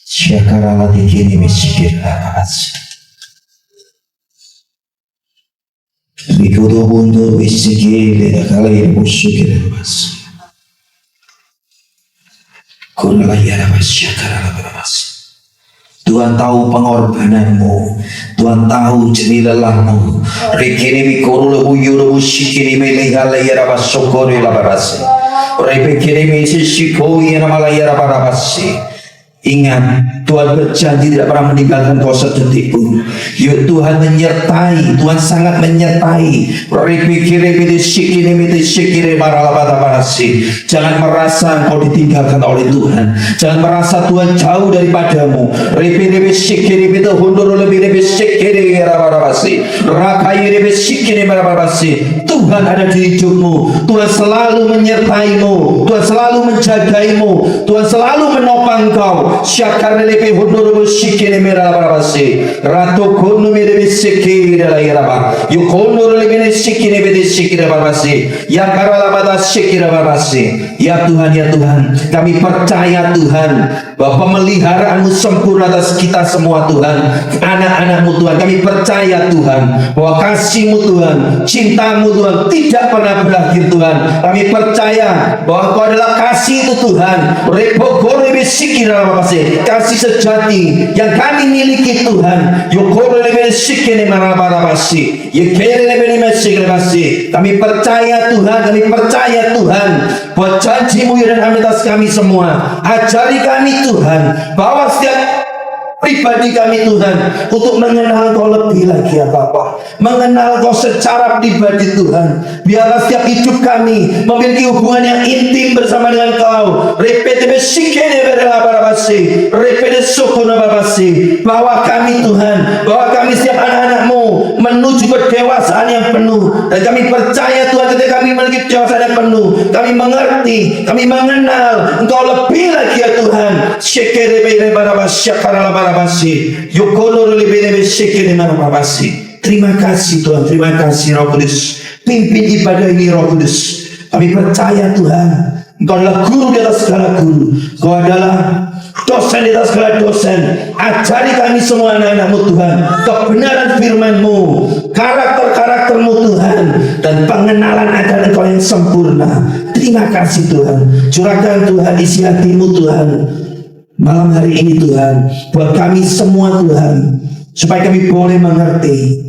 Syakarala dikini misikir lapas. Bikudo bundur misikir dakala musyukir lapas. Kurala ya lapas syakarala lapas. Tuhan tahu pengorbananmu, Tuhan tahu jerih lelahmu. Rikini mikuru uyur musikini melihala ya lapas sokori lapas. Rikini misiko ya namala ya lapas. Ingat, Tuhan berjanji tidak pernah meninggalkan kau sedetik pun. Yuk Tuhan menyertai, Tuhan sangat menyertai. Jangan merasa kau ditinggalkan oleh Tuhan. Jangan merasa Tuhan jauh daripadamu. Tuhan ada di hidupmu. Tuhan selalu menyertaimu. Tuhan selalu menjagaimu. Tuhan selalu menopang kau. Syakarelepe hundur musikine merah barabasi ratu kunu mere bisiki dala yaraba yukonur lebine sikine bede sikine barabasi ya karala bada sikine barabasi. Ya Tuhan, ya Tuhan, kami percaya Tuhan bahwa pemeliharaanmu sempurna atas kita semua Tuhan, anak-anakmu Tuhan. Kami percaya Tuhan bahwa kasihmu Tuhan, cintamu Tuhan tidak pernah berakhir Tuhan. Kami percaya bahwa Kau adalah kasih itu Tuhan. Repokore bisiki dala kasih sejati yang kami miliki Tuhan. Kami percaya Tuhan, kami percaya Tuhan bahwa janji-Mu dan atas kami semua. Ajari kami Tuhan bahwa setiap pribadi kami Tuhan untuk mengenal Kau lebih lagi ya Bapa, mengenal Kau secara pribadi Tuhan. Biarlah setiap hidup kami memiliki hubungan yang intim bersama dengan Kau. Bahwa kami Tuhan, bahwa kami setiap anak-anak-Mu menuju kedewasaan yang penuh. Dan kami percaya Tuhan, ketika kami memiliki kedewasaan yang penuh, kami mengerti, kami mengenal Engkau lebih lagi ya Tuhan. Terima kasih Tuhan, terima kasih Roh Kudus. Pimpin ibadah ini Roh Kudus. Kami percaya Tuhan, Engkau adalah guru di atas segala guru. Engkau adalah dosen di atas segala dosen. Ajari kami semua anak-anak-Mu Tuhan kebenaran firman-Mu, karakter-karakter-Mu Tuhan, dan pengenalan akan Engkau yang sempurna. Terima kasih Tuhan. Curahkan Tuhan isi hati-Mu Tuhan malam hari ini Tuhan, buat kami semua Tuhan, supaya kami boleh mengerti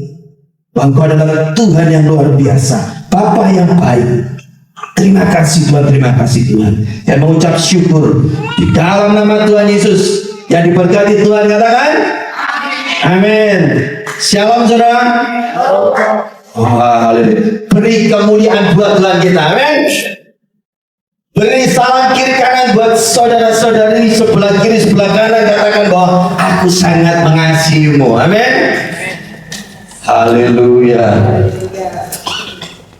bahwa Engkau adalah Tuhan yang luar biasa, Bapa yang baik. Terima kasih Tuhan, terima kasih Tuhan. Yang mengucap syukur di dalam nama Tuhan Yesus yang diberkati Tuhan, katakan amin. Shalom saudara. Oh, haleluya. Beri kemuliaan buat Tuhan kita, amin. Beri salam kiri kanan buat saudara-saudari sebelah kiri sebelah kanan, katakan bahwa aku sangat mengasihimu, amin. Haleluya.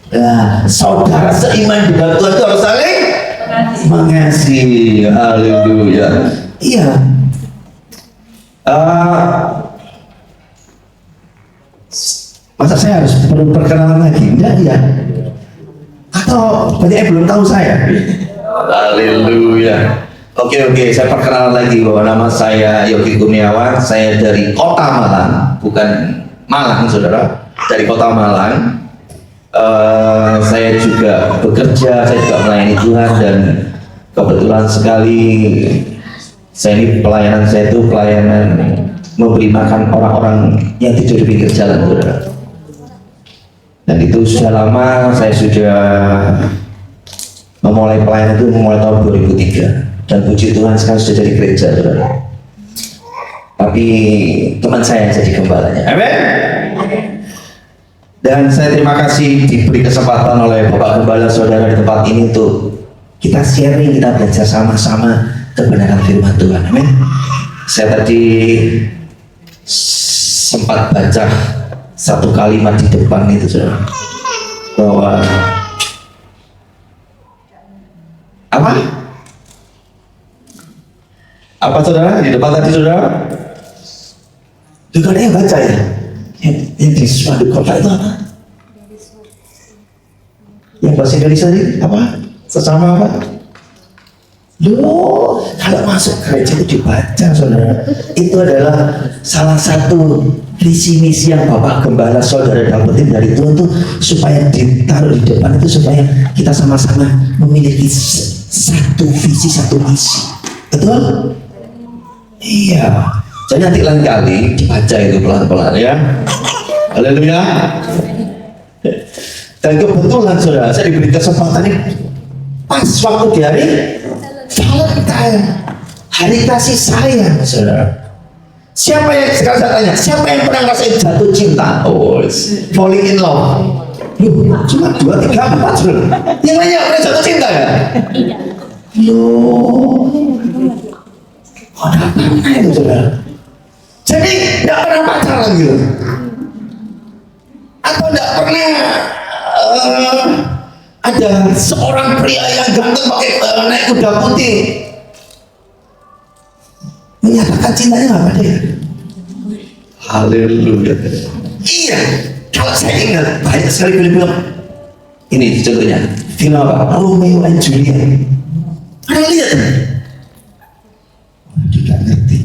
Nah, saudara seiman di dalam Tuhan itu harus saling mengasihi. Haleluya. Iya. Masa saya harus perlu perkenalan lagi? Enggak ya? Atau banyak belum tahu saya? Haleluya. Oke, saya perkenalan lagi bahwa nama saya Yogi Kurniawan. Saya dari Kota Malang, bukan Malang saudara, dari Kota Malang. Saya juga bekerja, saya juga melayani Tuhan, dan kebetulan sekali saya ini pelayanan saya itu pelayanan memberi makan orang-orang yang tidur di pinggir jalan saudara. Dan itu sudah lama, saya sudah memulai pelayanan itu memulai tahun 2003, dan puji Tuhan sekarang sudah jadi gereja saudara. Tapi teman saya yang jadi gembalanya, amin. Dan saya terima kasih diberi kesempatan oleh Bapak Gembala saudara di tempat ini untuk kita sharing, kita belajar sama-sama kebenaran firman Tuhan, amin. Saya tadi sempat baca satu kalimat di depan itu saudara, bahwa apa saudara di depan tadi saudara? Juga ada yang baca ya? Yang di suatu kota itu apa? Yang bahasa Indonesia tadi apa? Sesama apa? Loh, kalau masuk gereja itu dibaca, saudara. Itu adalah salah satu visi misi yang Bapak Gembala saudara dapetin dari Tuhan tuh, supaya ditaruh di depan itu supaya kita sama-sama memiliki satu visi, satu misi. Betul? Iya. Jadi nanti lain kali dibaca itu pelan-pelan ya. Haleluya. Dan kebetulan saudara, saya diberi kesempatan ini pas waktu di hari Valentine, hari kasih sayang, saudara. Siapa yang, sekarang saya tanya, siapa yang pernah ngerasain jatuh cinta? Oh, falling in love. Loh, cuma 2, 3, 4, saudara. Yang lainnya pernah jatuh cinta ya? Loh, oh, tidak pernah itu, saudara. Jadi tidak pernah pacaran gitu, atau tidak pernah ada seorang pria yang ganteng pakai naik kuda putih menyatakan cintanya nggak pada ya? Haleluya. Iya, kalau saya ingat banyak sekali film-film. Ini contohnya film apa? Romeo and Juliet. Ada lihat? Tidak ngerti.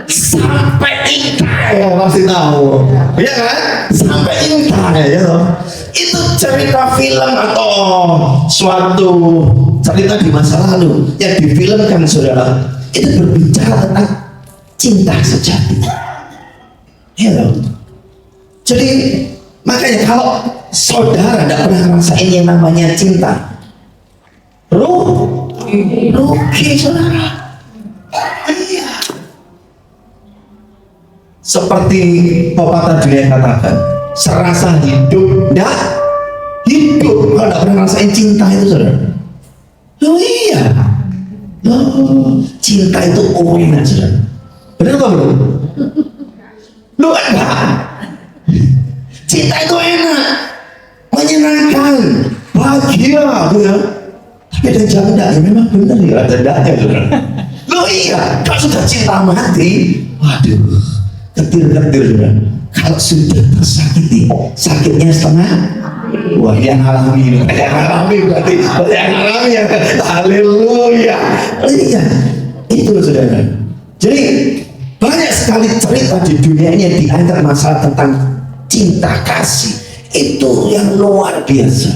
Sampai Inka ya pasti tahu, ya kan? Sampai Inka ya loh. Itu cerita film atau suatu cerita di masa lalu yang difilmkan, saudara. Itu berbicara tentang cinta sejati, ya loh. Jadi makanya kalau saudara tidak pernah ngerasain yang namanya cinta, rugi saudara. Iya. Seperti pepatah dunia katakan, serasa hidup enggak hidup kalau enggak pernah ngerasain cinta itu, saudara. Oh iya. Oh, cinta itu enak, saudara. Benar nggak belum? Lu enggak? Cinta itu enak, menyenangkan, bahagia, gitu ya. Tapi ada janda ya, memang benar ya, ada jandanya, saudara. Loh iya, kalau sudah cinta mati, waduh, getir-getir, saudara. Kalau sudah tersakiti, sakitnya setengah. Wah, yang alami, berarti yang alami ya. Haleluya. Iya, itu saudara. Jadi banyak sekali cerita di dunia ini yang diangkat masalah tentang cinta kasih. Itu yang luar biasa.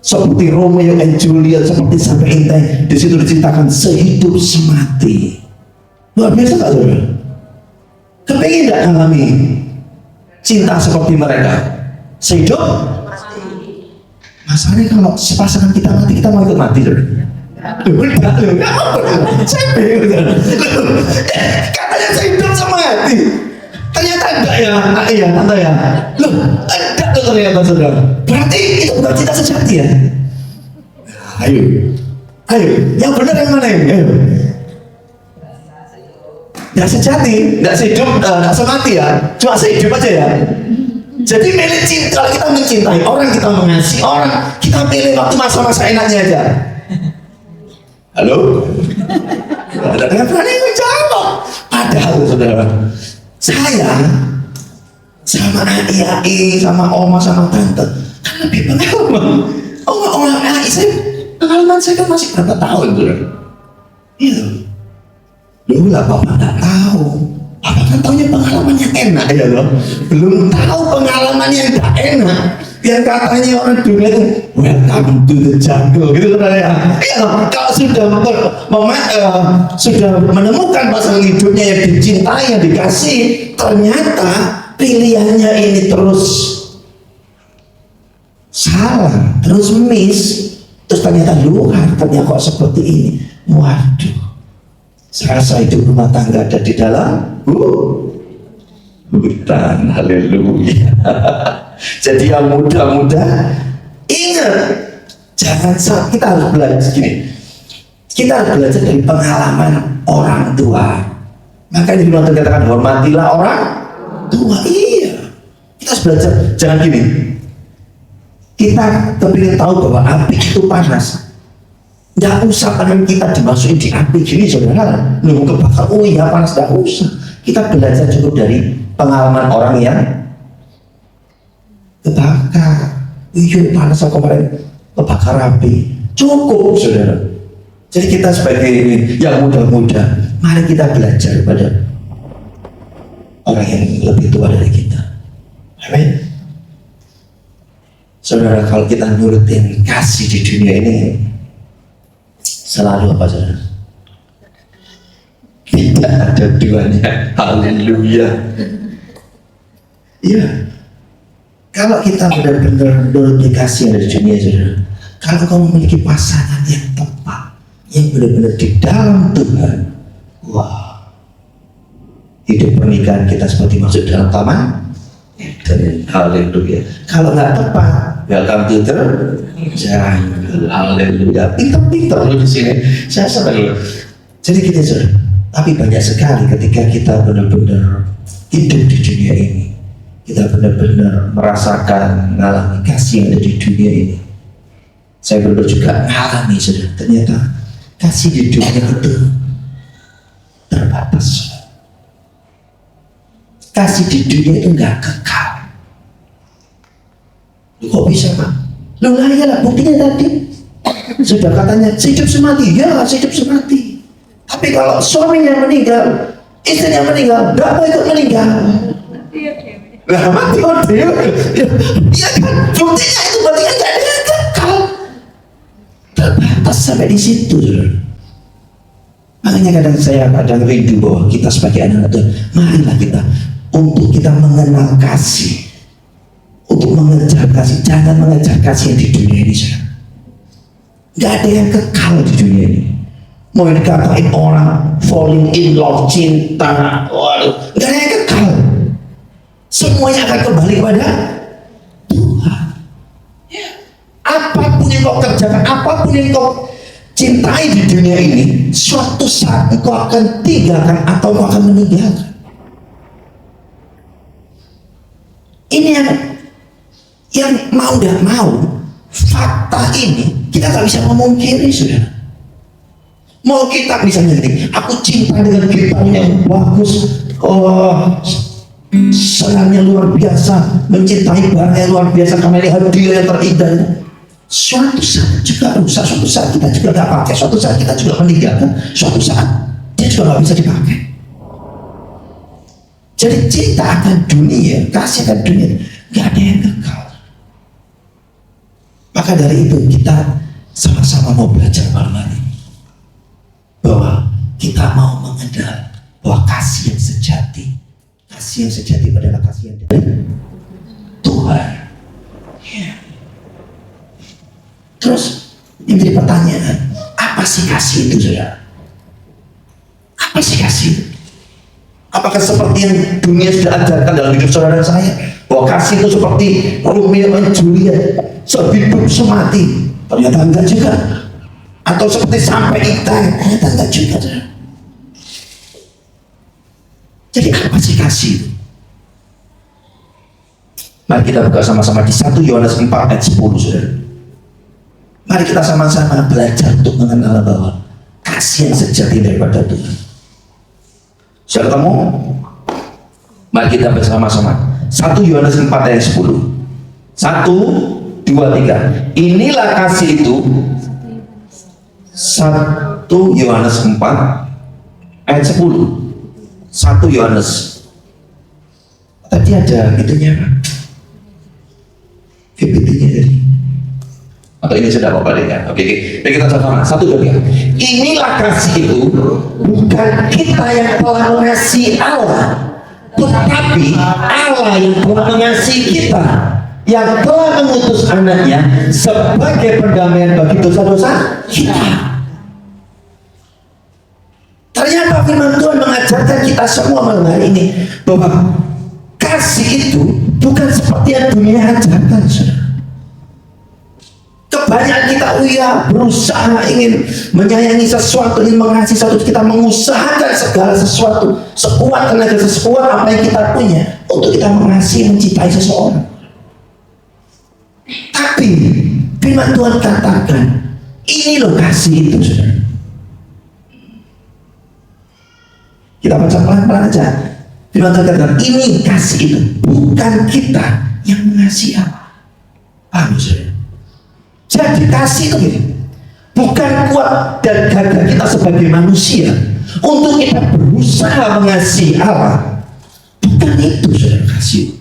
Seperti Romeo and Juliet, seperti sampai Intai, di situ diceritakan sehidup semati. Luar biasa tak, saudara? Kepingin tidak alami cinta seperti mereka sehidup? Masalahnya kalau pasangan kita mati, kita mau ikut mati, saudara? Saya bingung, katanya sehidup semati, ternyata enggak ya. Iya, tante ya. Loh, enggak tuh ternyata, saudara. Berarti itu bukan cinta sejati ya? Ayo, yang benar yang mana ini? Ayo. Nggak sejati, nggak sehidup, nggak semati ya, cuma sehidup aja ya. Jadi milik cinta, kalau kita mencintai orang, kita mengasihi orang, kita pilih waktu masa-masa enaknya aja. Halo? Ada yang berani menjawab. Padahal, saudara, saya sama ai, sama oma, sama tante kan lebih pengalaman. Oma ai saya, pengalaman saya kan masih berapa tahun, saudara. Iya. Dulu lah Bapak nggak tahu. Bapak kan taunya pengalaman yang enak ya loh. Belum tahu pengalaman yang tak enak. Yang katanya orang dunia itu welcome to the jungle gitu, saudara ya. Iya, kalau sudah menemukan pasangan hidupnya yang dicintai, yang dikasih, ternyata pilihannya ini terus salah, terus miss, terus ternyata hartanya kok seperti ini. Waduh, serasa hidup rumah tangga ada di dalam hutan. Haleluya. Jadi yang muda-muda ingat, jangan kita harus belajar gini. Kita harus belajar dari pengalaman orang tua. Makanya di Tuhan katakan hormatilah orang tua. Iya, kita harus belajar. Jangan gini, kita kepingin tahu bahwa api itu panas, nggak usah tangan kita dimasukin di api gini, saudara. Nunggu kebakar, oh iya panas, nggak usah. Kita belajar cukup dari pengalaman orang yang kebakar. Iya panas, kemarin kebakar api. Cukup, saudara. Jadi kita sebagai yang muda-muda, mari kita belajar pada orang yang lebih tua dari kita. Amin. Saudara, kalau kita nurutin kasih di dunia ini, selalu apa saudara? Tidak ada duanya. Haleluya. Iya. Kalau kita benar-benar nurutin kasih yang ada di dunia, saudara, kalau kamu memiliki pasangan yang tepat, yang benar-benar di dalam Tuhan, wah, hidup pernikahan kita seperti masuk dalam taman. Haleluya. Kalau nggak tepat, welcome to the jungle. Haleluya. Pintar-pintar loh di sini. Saya senang. Jadi kita saudara, tapi banyak sekali ketika kita benar-benar hidup di dunia ini, kita benar-benar merasakan, mengalami kasih yang ada di dunia ini. Saya benar-benar juga mengalami, saudara, ternyata kasih di dunia itu terbatas. Kasih di dunia itu nggak kekal. Kok bisa, Pak? Loh lah, iyalah, buktinya tadi sudah katanya sehidup semati. Ya, sehidup semati. Tapi kalau suaminya meninggal, istrinya meninggal, nggak mau ikut meninggal. Nah, mati dia. Ya kan, buktinya itu berarti kan nggak ada yang kekal. Terbatas sampai di situ. Makanya kadang rindu bahwa kita sebagai anak Tuhan, marilah kita untuk kita mengenal kasih, untuk mengejar kasih. Jangan mengejar kasih yang di dunia ini, saudara. Gak ada yang kekal di dunia ini. Mau dikatain orang falling in love, cinta, waduh, gak ada yang kekal. Semuanya akan kembali kepada Tuhan. Apapun yang kau kerjakan, apapun yang kau cintai di dunia ini, suatu saat engkau akan tinggalkan atau engkau akan meninggalkan. Ini yang mau dan mau, fakta ini kita tak bisa memungkiri, saudara. Mau kita misalnya nih, aku cinta dengan gitar yang bagus, senangnya luar biasa, mencintai barangnya luar biasa karena ini hadiah yang terindah. Suatu saat juga rusak, suatu saat kita juga nggak pakai, suatu saat kita juga meninggalkan, suatu saat dia juga nggak bisa dipakai. Jadi cinta akan dunia, kasih akan dunia, nggak ada yang kekal. Maka dari itu kita sama-sama mau belajar malam hari bahwa kita mau mengenal bahwa kasih yang sejati, kasih yang sejati adalah kasih yang dari Tuhan. Ya. Terus yang jadi pertanyaan, apa sih kasih itu, saudara? Apa sih kasih itu? Apakah seperti yang dunia sudah ajarkan dalam hidup saudara dan saya, bahwa kasih itu seperti Romeo dan Juliet, sehidup semati? Ternyata enggak juga. Atau seperti sampai kita, ternyata enggak juga. Jadi apa sih kasih itu? Mari kita buka sama-sama di 1 Yohanes 4 ayat 10, saudara. Mari kita sama-sama belajar untuk mengenal bahwa kasih yang sejati daripada Tuhan. Sudah ketemu? Mari kita bersama-sama 1 Yohanes 4 ayat 10. 1, 2, 3. Inilah kasih itu. 1 Yohanes 4 ayat 10. 1 Yohanes. Tadi ada itunya, PPT-nya tadi. Atau ini sudah Bapak dengar? Oke, kita sama-sama 1, 2, 3. Inilah kasih itu, bukan kita yang telah mengasihi Allah, tetapi Allah yang telah mengasihi kita, yang telah mengutus anaknya sebagai perdamaian bagi dosa-dosa kita. Ternyata firman Tuhan mengajarkan kita semua malam hari ini bahwa kasih itu bukan seperti yang dunia ajarkan, saudara. Kebanyakan kita berusaha ingin menyayangi sesuatu, ingin mengasihi sesuatu, kita mengusahakan segala sesuatu, sekuat tenaga, sekuat apa yang kita punya untuk kita mengasihi, mencintai seseorang. Tapi firman Tuhan katakan, ini loh kasih itu, saudara. Kita baca pelan-pelan aja. Firman Tuhan katakan, ini kasih itu, bukan kita yang mengasihi Allah. Paham, saudara? Jadi kasih itu gini, bukan kuat dan gagah kita sebagai manusia untuk kita berusaha mengasihi Allah. Bukan itu, saudara kasih.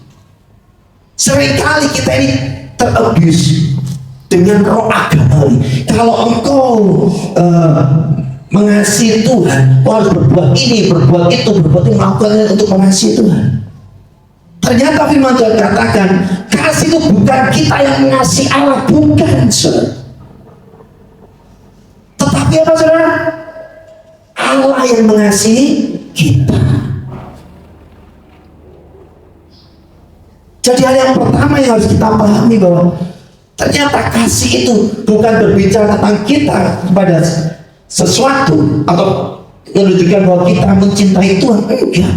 Seringkali kita ini terabuse dengan roh agama ini. Kalau engkau mengasihi Tuhan, kau harus berbuat ini, berbuat itu, melakukan untuk mengasihi Tuhan. Ternyata firman Tuhan katakan, kasih itu bukan kita yang mengasihi Allah, bukan, saudara. Tetapi apa, saudara? Allah yang mengasihi kita. Jadi hal yang pertama yang harus kita pahami bahwa ternyata kasih itu bukan berbicara tentang kita kepada sesuatu atau menunjukkan bahwa kita mencintai Tuhan. Enggak.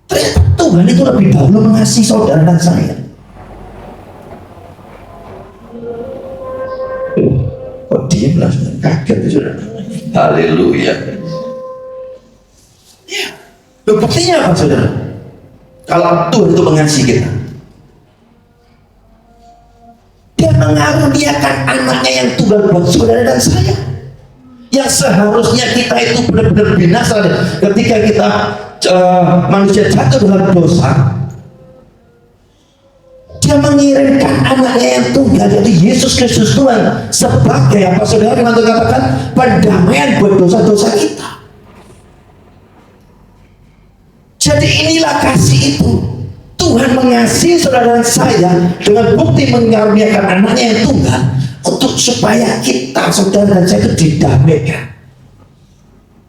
Ternyata Tuhan itu lebih dahulu mengasihi saudara dan saya. Kok diem lah, kaget saudara. Haleluya. Ya. Buktinya apa, saudara? Kalau Tuhan itu mengasihi kita, Dia mengaruniakan anaknya yang tunggal buat saudara dan saya. Yang seharusnya kita itu benar-benar binasa ketika kita manusia jatuh dalam dosa. Dia mengirimkan anaknya yang tunggal, yaitu Yesus Kristus Tuhan, sebagai apa, saudara? Firman Tuhan katakan pendamaian buat dosa-dosa kita. Jadi inilah kasih itu. Tuhan mengasihi saudara dan saya dengan bukti mengaruniakan anaknya yang tunggal untuk supaya kita, saudara dan saya, itu didamaikan,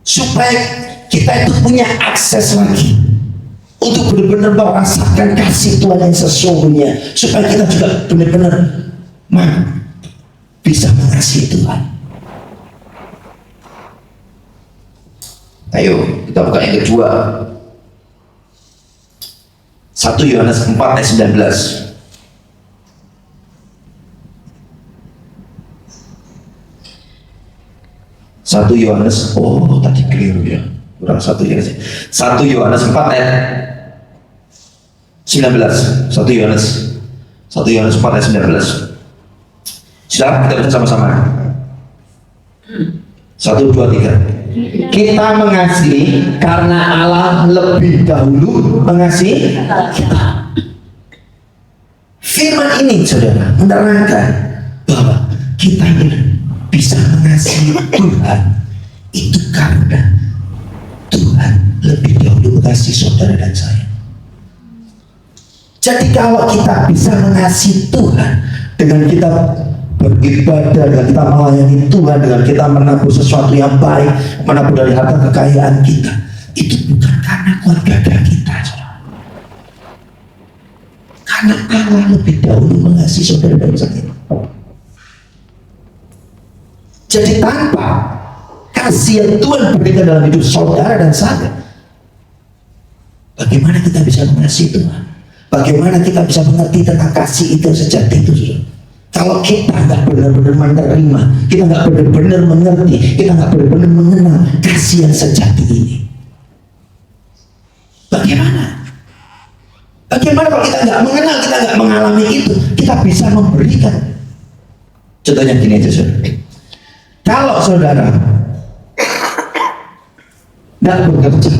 supaya kita itu punya akses lagi untuk benar-benar merasakan kasih Tuhan yang sesungguhnya, supaya kita juga benar-benar bisa mengasihi Tuhan. Ayo kita buka yang kedua, 1 Yohanes 4 ayat 19. 1 Yohanes, oh tadi keliru ya, kurang 1 Yohanes. 1 Yohanes 4 ayat 19. 1 Yohanes 4 ayat 19. Silakan kita baca sama-sama. 1, 2, 3. Kita mengasihi karena Allah lebih dahulu mengasihi kita. Firman ini, saudara, menerangkan bahwa kita ini bisa mengasihi Tuhan itu karena Tuhan lebih dahulu mengasihi saudara dan saya. Jadi kalau kita bisa mengasihi Tuhan dengan kita beribadah, dengan kita melayani Tuhan, dengan kita menabur sesuatu yang baik, menabur dari harta kekayaan kita, itu bukan karena kuat gagah kita, saudara. Karena Allah lebih dahulu mengasihi saudara dan saya. Jadi tanpa kasih yang Tuhan berikan dalam hidup saudara dan saya, bagaimana kita bisa mengasihi Tuhan? Bagaimana kita bisa mengerti tentang kasih itu sejati itu, saudara? Kalau kita nggak benar-benar menerima, kita nggak benar-benar mengerti, kita nggak benar-benar mengenal kasih yang sejati ini, bagaimana? Bagaimana kalau kita nggak mengenal, kita nggak mengalami itu, kita bisa memberikan? Contohnya gini aja, saudara. Kalau saudara nggak bekerja,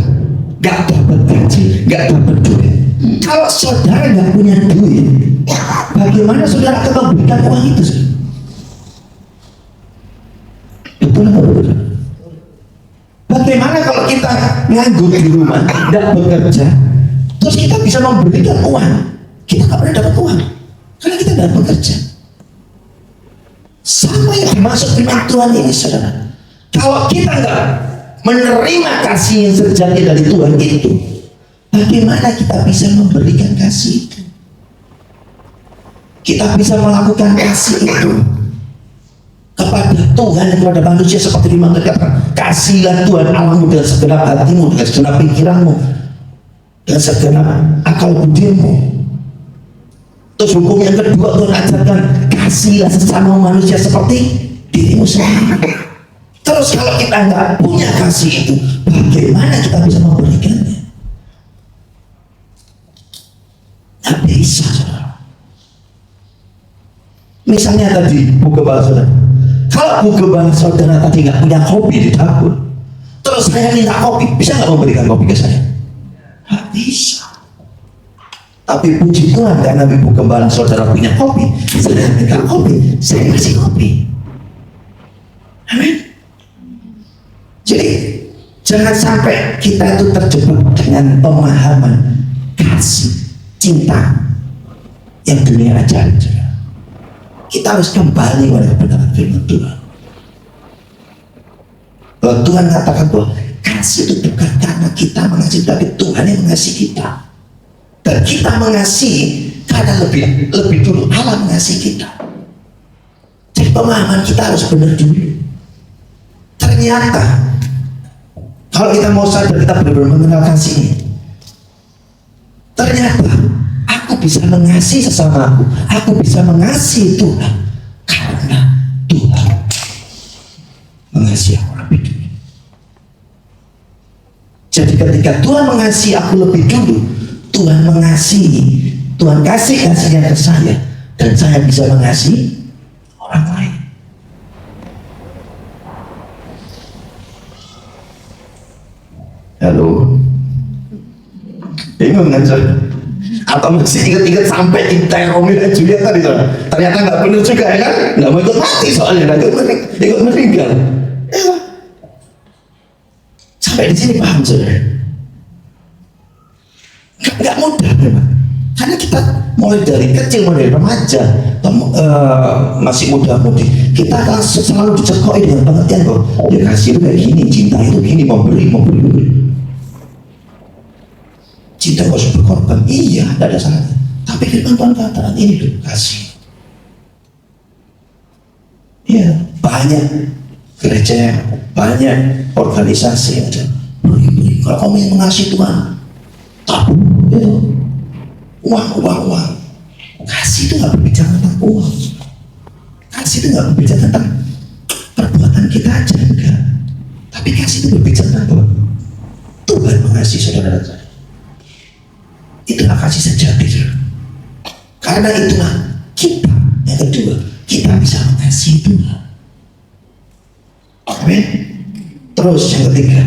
nggak dapat gaji, nggak dapat duit, kalau saudara nggak punya duit, bagaimana saudara akan memberikan uang itu? Betul atau betul? Bagaimana kalau kita nganggur di rumah, tidak bekerja, terus kita bisa memberikan uang? Kita nggak pernah dapat uang karena kita tidak bekerja. Sama yang dimaksud firman Tuhan ini, saudara. Kalau kita nggak menerima kasih yang sejati dari Tuhan itu, bagaimana kita bisa memberikan kasih itu? Kita bisa melakukan kasih itu kepada Tuhan, kepada manusia, seperti firman Tuhan katakan, kasihlah Tuhan Allahmu dengan segenap hatimu, dengan segenap pikiranmu, dengan segenap akal budimu. Terus hukum yang kedua Tuhan ajarkan, kasihlah sesama manusia seperti dirimu sendiri. Terus kalau kita nggak punya kasih itu, bagaimana kita bisa memberikannya? Nggak bisa, saudara. Misalnya tadi buku bahasa, Kalau Bu Gembala saudara tadi nggak punya kopi di dapur, terus saya minta kopi, bisa nggak memberikan kopi ke saya? Nggak bisa. Tapi puji Tuhan, karena Bu Gembala saudara punya kopi, saya minta kopi, saya kasih kopi. Amin. Jadi jangan sampai kita itu terjebak dengan pemahaman kasih, cinta yang dunia ajarin. Kita harus kembali pada kebenaran firman Tuhan. Bahwa Tuhan katakan bahwa kasih itu bukan karena kita mengasihi, tapi Tuhan yang mengasihi kita. Dan kita mengasihi karena lebih dulu Allah mengasihi kita. Jadi pemahaman kita harus benar dulu. Ternyata kalau kita mau sadar, kita benar-benar mengenal kasih ini. Ternyata aku bisa mengasihi sesama aku bisa mengasihi Tuhan karena Tuhan mengasihi aku lebih dulu. Jadi ketika Tuhan mengasihi aku lebih dulu, Tuhan kasih kasihnya ke saya, dan saya bisa mengasihi orang lain. Halo, bingung kan saudara? Atau masih ingat-ingat sampai cinta Romeo dan Juliet tadi saudara? Ternyata nggak benar juga ya kan? Nggak mau ikut mati soalnya, ikut meninggal. Ya. Sampai di sini paham saudara? Nggak mudah memang, karena kita mulai dari kecil, mulai dari remaja, masih muda-mudi, kita akan selalu dicekoi dengan pengertian bahwa ya kasih itu kayak gini, cinta itu gini, memberi. Cinta harus berkorban, iya, tidak ada salahnya. Tapi firman Tuhan katakan ini loh, kasih. Iya, banyak gereja, banyak organisasi yang ada. Kalau kamu yang mengasihi Tuhan, tabung, ya, uang. Kasih itu nggak berbicara tentang uang. Kasih itu nggak berbicara tentang perbuatan kita aja, enggak. Tapi kasih itu berbicara tentang bahwa Tuhan mengasihi saudara saya. Itulah kasih sejati, saudara. Karena itulah kita, yang kedua, kita bisa mengasihi Tuhan. Amin. Terus yang ketiga,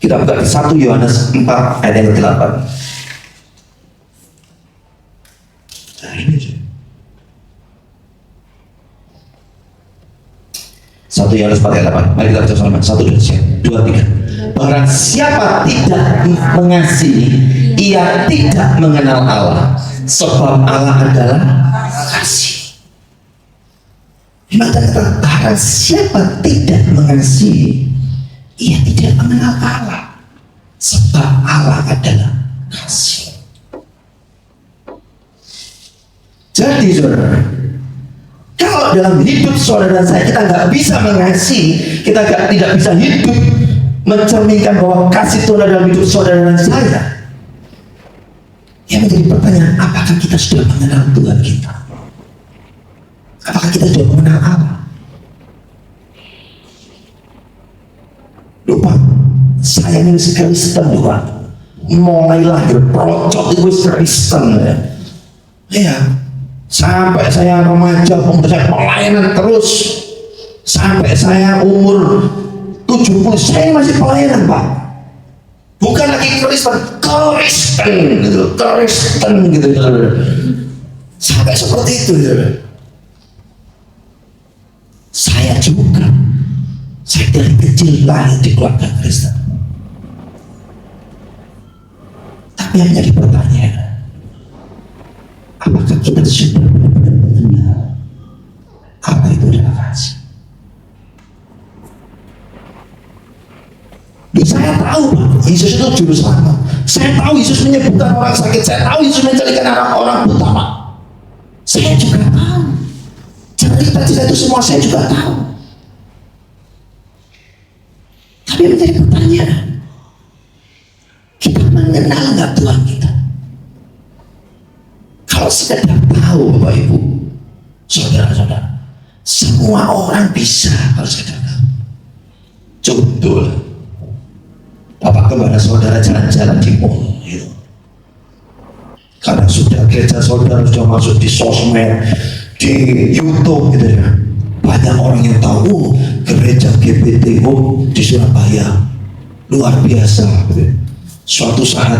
kita buka di 1 Yohanes 4 ayat yang ke-8. Nah ini saja. 1 Yohanes 4 ayat 8. Mari kita baca sama-sama. 1, 2, 3. Barang siapa tidak mengasihi, ia tidak mengenal Allah, sebab Allah adalah kasih. Barang siapa tidak mengasihi, ia tidak mengenal Allah, sebab Allah adalah kasih. Jadi saudara, kalau dalam hidup saudara dan saya kita nggak bisa mengasihi, kita tidak bisa hidup mencerminkan bahwa kasih Tuhan dalam hidup saudara dan saya, yang menjadi pertanyaan, apakah kita sudah mengenal Tuhan kita? Apakah kita sudah mengenal Allah? Lupa, saya ini sekali Kristen Tuhan, mulai lahir procot itu Kristen ya. Sampai saya remaja, saya pelayanan terus, sampai saya umur 70, saya masih pelayanan Pak. Bukan lagi Kristen gitu. Sampai seperti itu ya. Saya juga, saya dari kecil lahir di keluarga Kristen. Tapi yang menjadi pertanyaan, apakah kita sudah benar-benar mengenal apa itu adalah kasih? Saya tahu Pak, Yesus itu juru selamat. Saya tahu Yesus menyembuhkan orang sakit. Saya tahu Yesus menjadikan orang buta Pak. Saya juga tahu. Cerita-cerita itu semua saya juga tahu. Tapi menjadi pertanyaan, kita mengenal nggak Tuhan kita? Kalau sekedar tahu Bapak Ibu, saudara-saudara, semua orang bisa kalau sekedar tahu. Contoh, Bapak kepada saudara jalan-jalan di mall gitu. Karena sudah gereja saudara sudah masuk di sosmed, di YouTube gitu ya. banyak orang yang tahu gereja GBT di Surabaya luar biasa. Suatu saat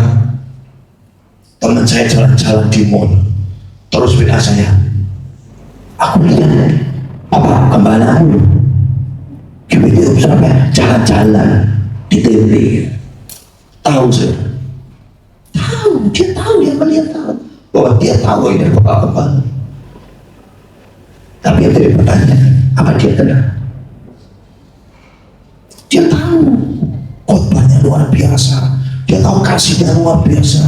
teman saya jalan-jalan di mall, terus WA saya, aku lihat apa kembalamu GBT Surabaya jalan-jalan di TV. Tahu saya, tahu, dia tahu, dia melihat tahu bahwa dia tahu ini bapak kembali. Tapi yang jadi pertanyaan, apa dia kenal? Dia tahu khotbahnya luar biasa, dia tahu kasihnya luar biasa,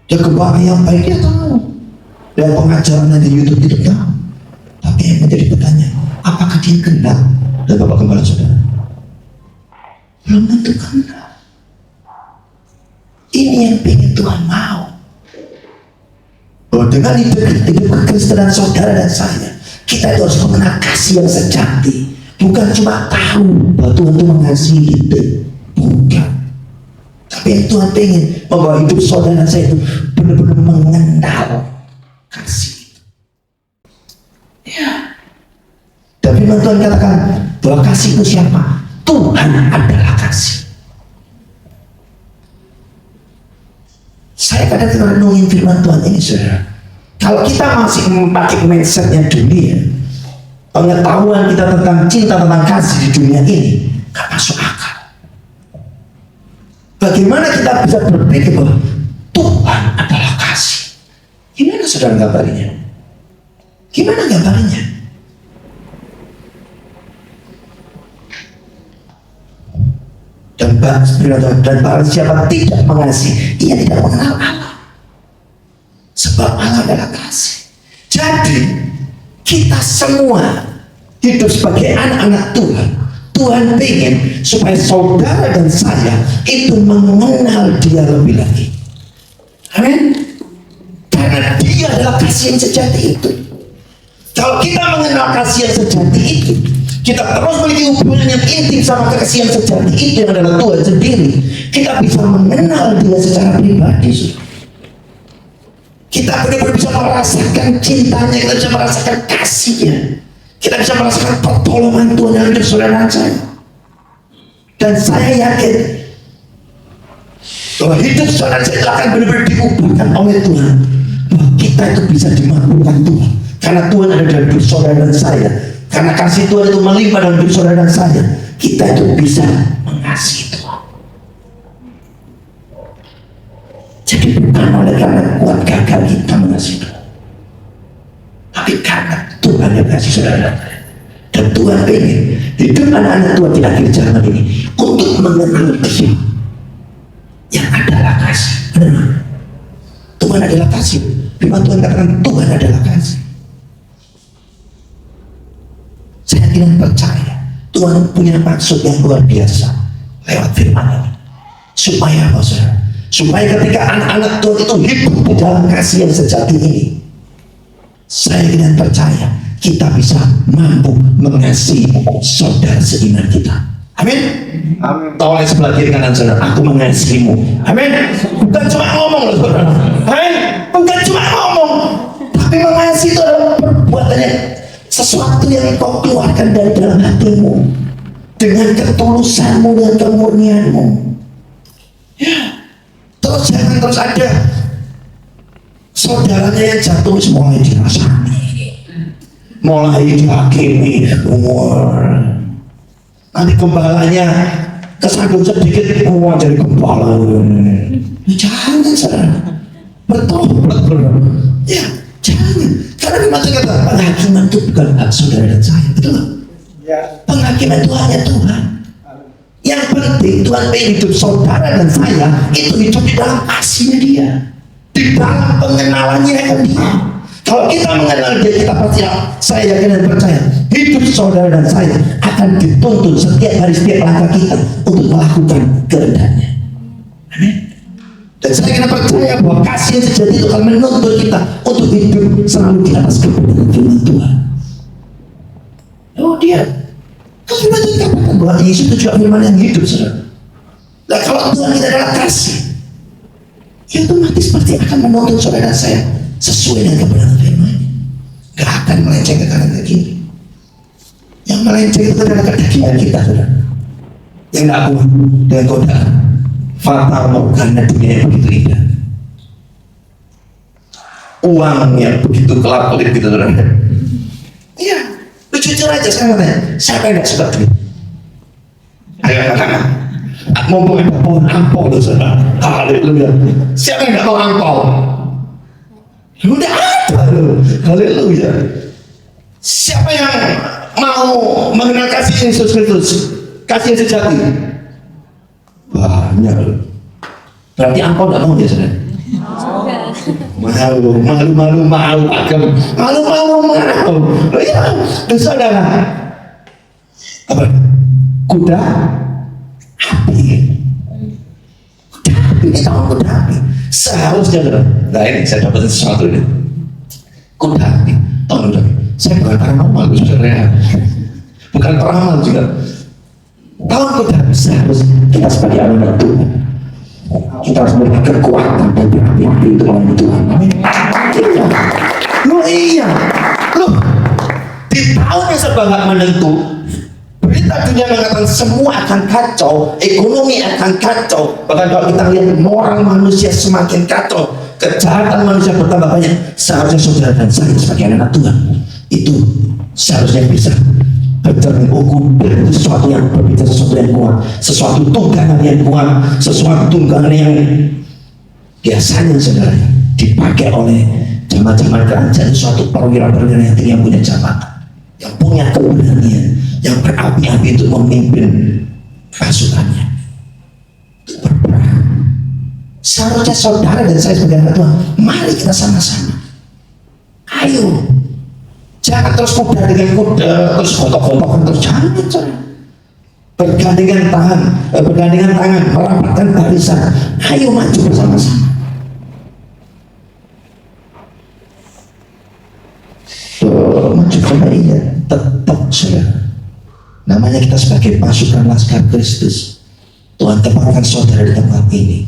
dia kebaya yang baik, dia tahu, dan pengajarannya di YouTube itu tahu. Tapi yang menjadi pertanyaan, apakah dia kenal dan bapak kembali saudara? Belum tentu kenal. Ini yang pengen Tuhan mau. Bahwa dengan hidup kekristenan saudara dan saya, kita itu harus mengenal kasih yang sejati. Bukan cuma tahu bahwa Tuhan itu mengasihi kita, bukan. Tapi yang Tuhan pengen membawa hidup saudara dan saya itu benar-benar mengenal kasih. Ya. Dan firman Tuhan katakan bahwa kasih itu siapa? Tuhan adalah kasih. Saya kadang-kadang renungin firman Tuhan ini, saudara. Kalau kita masih memakai mindsetnya dunia, pengetahuan kita tentang cinta, tentang kasih di dunia ini gak masuk akal. Bagaimana kita bisa berpikir bahwa Tuhan adalah kasih? Gimana saudara gambarnya? Gimana gambarnya? Dan barang siapa tidak mengasihi, ia tidak mengenal Allah. Sebab Allah adalah kasih. Jadi kita semua hidup sebagai anak-anak Tuhan. Tuhan ingin supaya saudara dan saya itu mengenal Dia lebih lagi. Amin. Karena Dia adalah kasih yang sejati itu. Kalau kita mengenal kasih yang sejati itu, kita terus memiliki hubungan yang intim sama kasih yang sejati itu yang adalah Tuhan sendiri. Kita bisa mengenal Dia secara pribadi. Kita benar-benar bisa merasakan cintanya, kita bisa merasakan kasihnya, kita bisa merasakan pertolongan Tuhan yang hidup saudara saya. Dan saya yakin bahwa hidup saudara saya itu akan benar-benar diubahkan oleh Tuhan. Bahwa kita itu bisa dimampukan Tuhan, karena Tuhan ada dalam hidup saudara dan saya. Karena kasih Tuhan itu melimpah dalam hidup saudara dan saya, kita itu bisa mengasihi Tuhan. Jadi bukan oleh karena kuat gagal kita mengasihi Tuhan, tapi karena Tuhan yang kasih saudara. Dan Tuhan ingin hidup anak-anak Tuhan di akhir zaman ini untuk mengenal Dia yang adalah kasih. Benar? Tuhan adalah kasih. Firman Tuhan katakan Tuhan adalah kasih. Saya tidak percaya Tuhan punya maksud yang luar biasa lewat firman ini. Supaya apa saudara? Supaya ketika anak-anak Tuhan itu hidup di dalam kasih yang sejati ini, saya tidak percaya kita bisa mampu mengasihi saudara seiman kita. Amin. Amin. Tolong sebelah kiri kanan saudara, aku mengasihimu. Amin. Bukan cuma ngomong loh saudara. Amin. Bukan cuma ngomong, tapi mengasihi itu adalah perbuatannya, sesuatu yang kau keluarkan dari dalam hatimu dengan ketulusanmu dan kemurnianmu. Ya. Terus jangan terus ada saudaranya yang jatuh mulai dirasani, mulai dihakimi umur. Nanti gembalanya kesandung sedikit, mau jadi gembala. Jangan saudara, bertobat. Ya jangan, karena memang kata penghakiman itu bukan hak saudara dan saya, betul? Ya. Penghakiman itu hanya Tuhan. Yang penting Tuhan pengen hidup saudara dan saya itu hidup di dalam kasihnya Dia, di dalam pengenalannya akan Dia. Kalau kita mengenal Dia, kita pasti, saya yakin dan percaya, hidup saudara dan saya akan dituntun setiap hari, setiap langkah kita untuk melakukan kehendaknya. Amin. Dan saya kena percaya bahwa kasih yang sejati itu akan menuntun kita untuk hidup selalu di atas kebenaran firman Tuhan. Oh Dia, kalau firman Tuhan katakan bahwa Yesus itu juga firman yang hidup, saudara. Nah kalau Tuhan kita adalah kasih, ya otomatis pasti akan menuntun saudara saya sesuai dengan kebenaran firman. Gak akan melenceng ke kanan ke kiri. Yang melenceng itu adalah kedagingan kita, saudara. Yang tidak kuat dengan godaan fata morgana dunia yang begitu indah, uang yang begitu kelap-kelip gitu, saudara. Iya, lu jujur aja sekarang tanya, siapa yang tidak suka duit? Ayo katakan, mumpung ada pohon ampau tuh, saudara. Haleluya. Siapa yang tidak mau ampau? Udah ada loh. Haleluya. Siapa yang mau mengenal kasih Yesus Kristus, kasih yang sejati? Banyak loh. Berarti ampau tidak mau ya, saudara? Malu agam, malu. Oh iya, saudara. Apa? Kuda api. Ini tahu kuda api. Seharusnya, saudara. Nah ini saya dapat sesuatu ini. Kuda api. Tahu saudara? Saya bukan paranormal, saudara. Bukan peramal juga. Tahu kuda api. Seharusnya kita sebagai anak Tuhan, kita harus memiliki kekuatan dan berapi-api untuk orang Tuhan. Amin. Iya. Loh, di tahun yang sangat menentu, berita dunia mengatakan semua akan kacau, ekonomi akan kacau. Bahkan kalau kita lihat moral manusia semakin kacau, kejahatan manusia bertambah banyak. Seharusnya saudara dan saya sebagai anak Tuhan itu seharusnya bisa bercermin sesuatu yang berbeda, sesuatu yang kuat, sesuatu tunggangan yang kuat, sesuatu tunggangan yang biasanya saudara dipakai oleh jamaah-jamaah kerajaan, suatu perwira-perwira yang tinggi, yang punya jabatan, yang punya keberanian, yang berapi-api untuk memimpin pasukannya untuk berperang. Seharusnya saudara dan saya sebagai anak Tuhan, mari kita sama-sama, ayo. Jangan terus kuda dengan kuda, terus gontok-gontokan terus, jangan, saudara. Bergandengan tangan, merapatkan barisan. Ayo maju bersama-sama. Maju kembali, tetap, saudara. Namanya kita sebagai pasukan Laskar Kristus. Tuhan tempatkan saudara di tempat ini.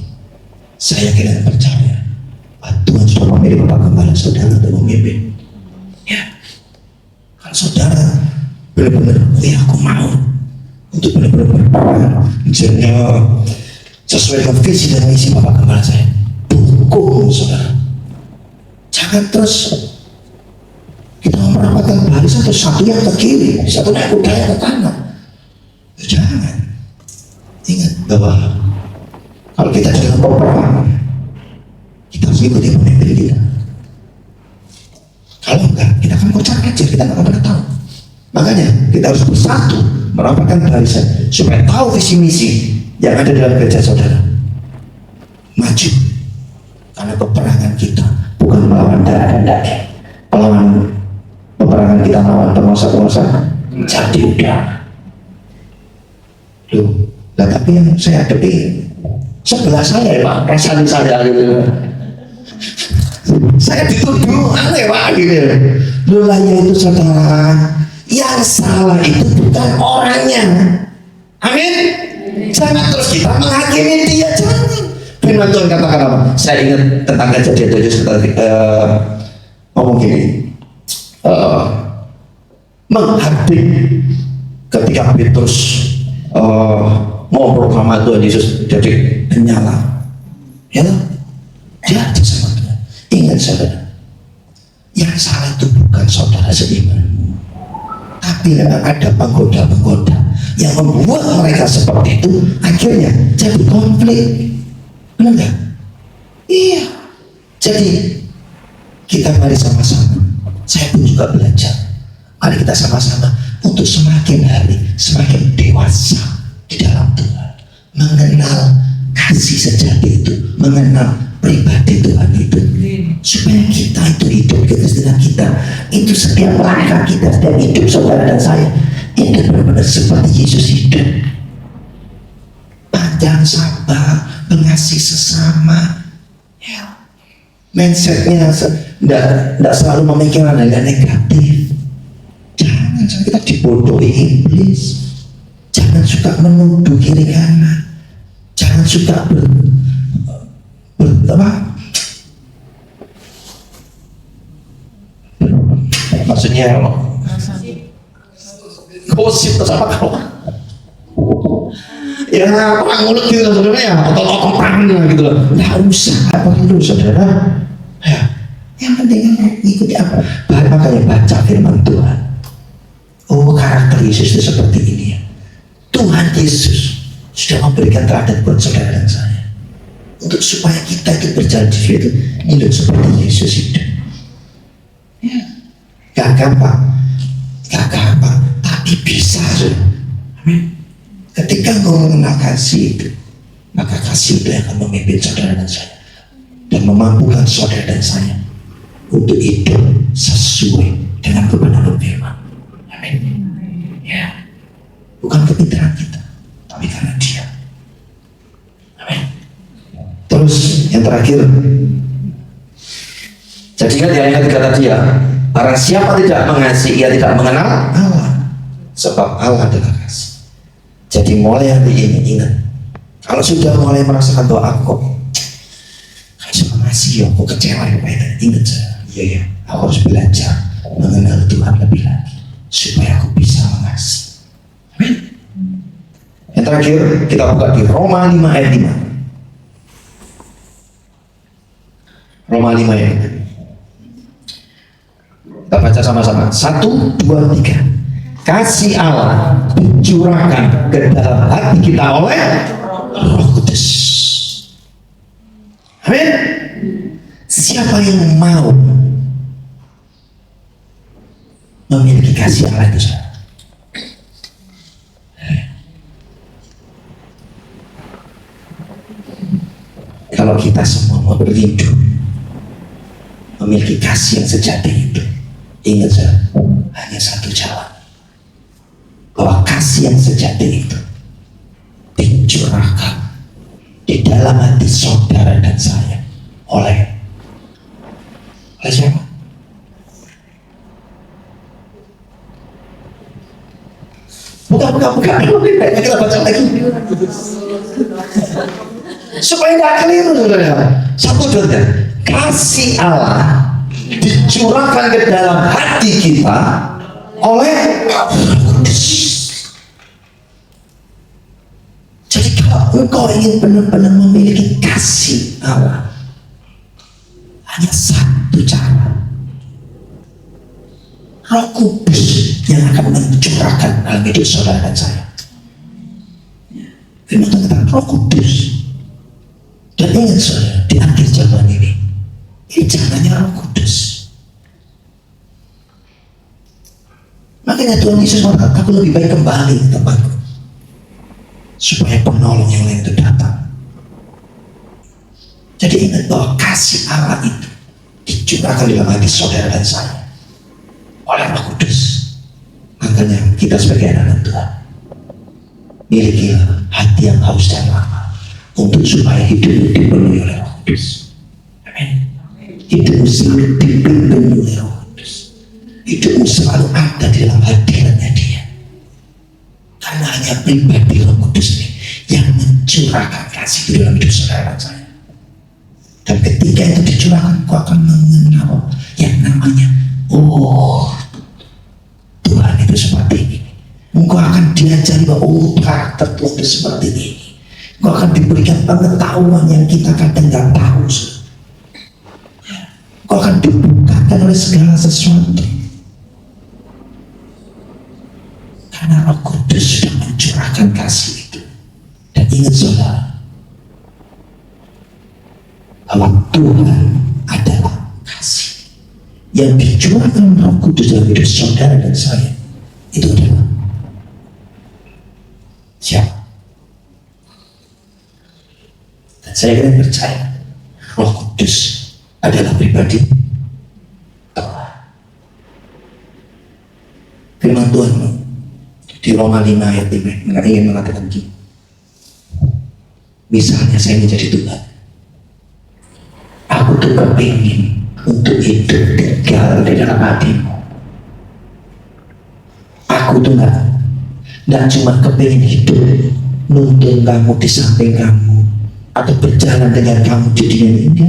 Saya yakin dan percaya bahwa Tuhan sudah memilih Bapak Gembala saudara untuk memimpin. Ya. Kalau saudara benar-benar, aku mau untuk benar-benar berperang sesuai dengan visi dan misi Bapak Gembala saya, dukung saudara. Jangan terus kita merapatkan barisan satu yang ke kiri, satu naik kuda yang ke kanan. Jangan. Ingat bahwa kalau kita dalam peperangan, kita harus ikuti pemimpin kita. Kalau enggak, kita akan kocar kacir, kita nggak pernah tahu. Makanya kita harus bersatu, merapatkan barisan supaya tahu visi misi yang ada dalam gereja saudara. Maju, karena peperangan kita bukan melawan darah dan daging. Peperangan kita melawan penguasa-penguasa jadi udara. Loh, nah tapi yang saya hadapi sebelah saya, Pak, perasaan saya gitu. Saya dituduh aneh, Pak, gitu. Loh lah, ya itu saudara, yang salah itu bukan orangnya. Amin. Jangan terus kita menghakimi dia, jangan. Firman Tuhan katakan apa? Saya ingat tentang kejadian ngomong gini, menghardik ketika Petrus mau proklamasi Tuhan Yesus jadi penyala, ya dia sama Tuhan. Ingat saudara, yang salah itu bukan saudara seimanmu, tapi memang ada penggoda-penggoda yang membuat mereka seperti itu, akhirnya jadi konflik. Benar nggak? Iya. Jadi kita mari sama-sama, saya pun juga belajar, mari kita sama-sama untuk semakin hari semakin dewasa di dalam Tuhan, mengenal kasih sejati itu, mengenal pribadi Tuhan itu, supaya kita itu hidup kekristenan kita itu, setiap langkah kita, setiap hidup saudara dan saya itu benar-benar seperti Yesus hidup, panjang sabar, mengasihi sesama, ya. Mindsetnya tidak selalu memikirkan hal yang negatif. Jangan sampai kita dibodohi iblis. Jangan suka menuduh kiri kanan. Jangan suka maksudnya gosip terus apa kalau ya perang mulut gitu saudara ya, otot-ototan gitu loh. Nggak usah apa gitu saudara. Ya, yang penting ikuti apa? Makanya baca firman Tuhan. Oh, karakter Yesus itu seperti ini ya. Tuhan Yesus sudah memberikan teladan buat saudara dan saya, untuk supaya kita itu berjalan di situ hidup seperti Yesus itu. Ya, gak gampang, tapi bisa. Amin. Ketika engkau mengenal kasih itu, maka kasih itu akan memimpin saudara dan saya, dan memampukan saudara dan saya untuk hidup sesuai dengan kebenaran firman. Amin. Ya, bukan kepintaran kita, tapi karena Dia. Amin. Terus yang terakhir, jadi ingat ya, yang ketiga tadi ya, barang siapa tidak mengasihi, ia tidak mengenal Allah, sebab Allah adalah kasih. Jadi mulai hari ini ingat, kalau sudah mulai merasakan bahwa aku mengasihi, aku kecewa, ingat saya, iya, aku harus belajar mengenal Tuhan lebih lagi supaya aku bisa mengasihi. Amin. Yang terakhir kita buka di Roma 5 ayat 5. Roma 5 ayat 5. Kita baca sama-sama. 1, 2, 3. Kasih Allah dicurahkan ke dalam hati kita oleh Roh Kudus. Amin. Siapa yang mau memiliki kasih Allah itu? Kalau kita semua mau berlindung memiliki kasih yang sejati itu, ingat saja, hanya satu jalan, bahwa kasih yang sejati itu dicurahkan di dalam hati saudara dan saya oleh siapa? Bukan. Kita baca lagi supaya nggak keliru saudara. 1, 2, 3. Kasih Allah dicurahkan ke dalam hati kita oleh Roh Kudus. Jadi kalau engkau ingin benar-benar memiliki kasih Allah, hanya satu cara, Roh Kudus yang akan mencurahkan dalam hidup saudara dan saya. Firman Tuhan kata Roh Kudus. Dan ingat saudara, di akhir zaman ini zamannya Roh Kudus. Makanya Tuhan Yesus berkata, aku lebih baik kembali ke tempatku supaya penolong yang lain itu datang. Jadi ingat bahwa kasih Allah itu dicurahkan dalam hati saudara dan saya oleh Roh Kudus. Makanya kita sebagai anak Tuhan, milikilah hati yang haus dan lapar untuk supaya hidup dipenuhi oleh Roh Kudus. Amin. Hidupmu selalu dipimpin oleh Roh Kudus. Hidupmu selalu ada di dalam hadiratnya Dia. Karena hanya pribadi Roh Kudus ini yang mencurahkan kasih di dalam hidup saudara dan saya. Dan ketika itu dicurahkan, kau akan mengenal yang namanya, oh, Tuhan itu seperti ini. Engkau akan diajari bahwa oh, karakter Tuhan itu seperti ini. Engkau akan diberikan pengetahuan yang kita kadang nggak tahu. Engkau akan dibukakan oleh segala sesuatu. Karena Roh Kudus sudah mencurahkan kasih itu. Dan ingat saudara, bahwa Tuhan adalah kasih yang dicurahkan Roh Kudus dalam hidup saudara dan saya. Itu adalah siapa? Dan saya ingin percaya Roh Kudus adalah pribadi Tuhan. Firman Tuhan di Roma 5 ayat 5 ingin mengatakan begini, misalnya saya menjadi Tuhan, aku tuh kepingin untuk hidup tinggal di dalam hatimu. Aku tuh nggak cuma kepingin hidup nuntun kamu di samping kamu atau berjalan dengan kamu di dunia ini,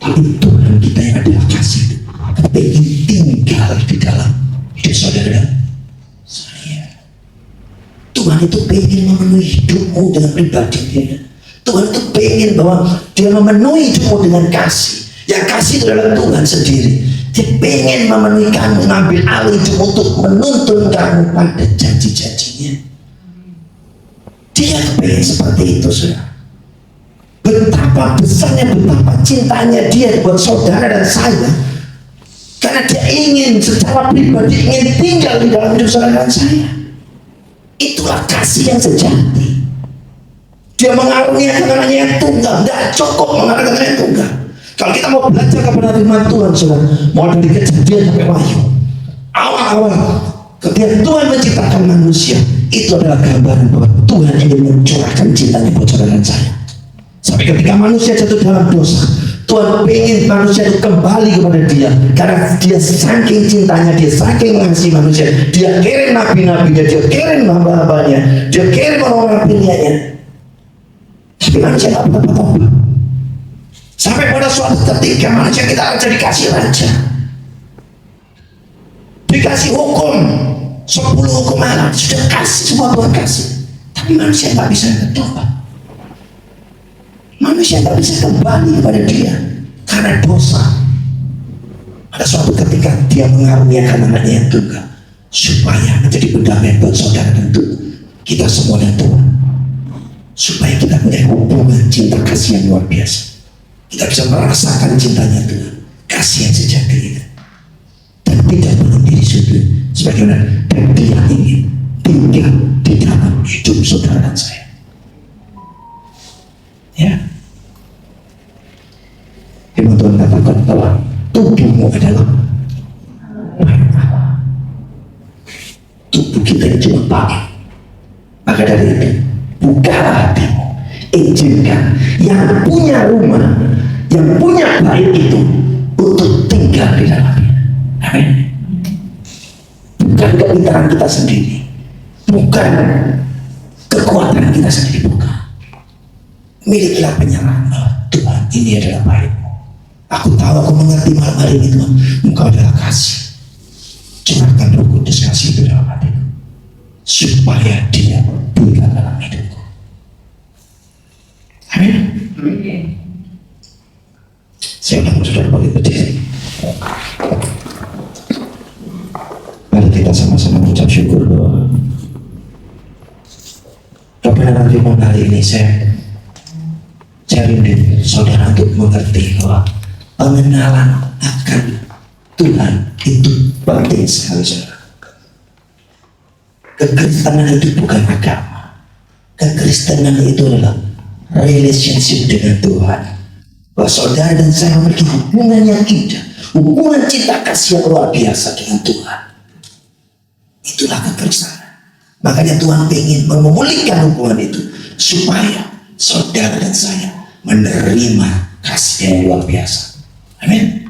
tapi Tuhan kita yang adalah kasih kepingin tinggal di dalam hidup saudara saya. Tuhan itu pengen memenuhi hidupmu dengan pribadinya. Tuhan itu pengen bahwa dia memenuhi hidupmu dengan kasih. Yang kasih itu adalah Tuhan sendiri. Dia pengen memenuhi kamu, mengambil alih hidupmu untuk menuntun kamu pada janji-janjinya. Dia pengen seperti itu, saudara. Betapa besarnya, betapa cintanya dia buat saudara dan saya. Karena dia ingin secara pribadi ingin tinggal di dalam hidup saudara dan saya. Itulah kasih yang sejati. Dia mengaruniakan anaknya yang tunggal. Tidak cukup mengaruniakan anaknya yang tunggal. Kalau kita mau belajar kepada firman Tuhan, saudara, mulai dari Kejadian sampai Wahyu, awal-awal ketika Tuhan menciptakan manusia, itu adalah gambaran bahwa Tuhan ingin mencurahkan cintanya buat saudara dan saya. Sampai ketika manusia jatuh dalam dosa, Tuhan ingin manusia itu kembali kepada dia. Karena dia saking cintanya, dia saking mengasihi manusia, dia kirim nabi-nabinya, dia kirim hamba-hambanya, dia kirim orang-orang pilihannya. Tapi manusia tak pernah bertobat. Sampai pada suatu ketika manusia kita akan dikasih raja, dikasih hukum 10 hukum Allah, sudah kasih, semua Tuhan kasih. Tapi manusia tak bisa bertobat. Manusia tak bisa kembali kepada dia karena dosa. Ada suatu ketika dia mengaruniakan anaknya yang tunggal supaya menjadi pendamaian buat saudara dan kita semua dan Tuhan, supaya kita punya hubungan cinta kasih yang luar biasa. Kita bisa merasakan cintanya Tuhan, kasih yang sejati itu, dan tidak bunuh diri sendiri sebagaimana dia ingin tinggal di dalam hidup saudara dan saya. Ya, firman Tuhan katakan bahwa tubuhmu adalah tubuh kita yang cuma pakai. Maka dari itu, bukalah hatimu, izinkan yang punya rumah, yang punya bait itu untuk tinggal di dalamnya. Amin. Bukan kepintaran kita sendiri, bukan kekuatan kita sendiri, bukan. Milikilah penyerahan. Tuhan, ini adalah baitmu. Aku tahu, aku mengerti malam hari ini, Tuhan. Engkau adalah kasih. Curahkan Roh Kudus kasih itu dalam hatiku, supaya dia tinggal dalam hidupku. Amin. Saya undang saudara bagi berdiri. Mari kita sama-sama mengucap syukur bahwa kebenaran firman hari ini saya rindu saudara untuk mengerti bahwa pengenalan akan Tuhan itu penting sekali, saudara. Kekristenan itu bukan agama. Kekristenan itu adalah relationship dengan Tuhan. Bahwa saudara dan saya memiliki hubungan yang indah, hubungan cinta kasih yang luar biasa dengan Tuhan. Itulah kekristenan. Makanya Tuhan ingin memulihkan hubungan itu supaya saudara dan saya menerima kasih yang luar biasa. Amin.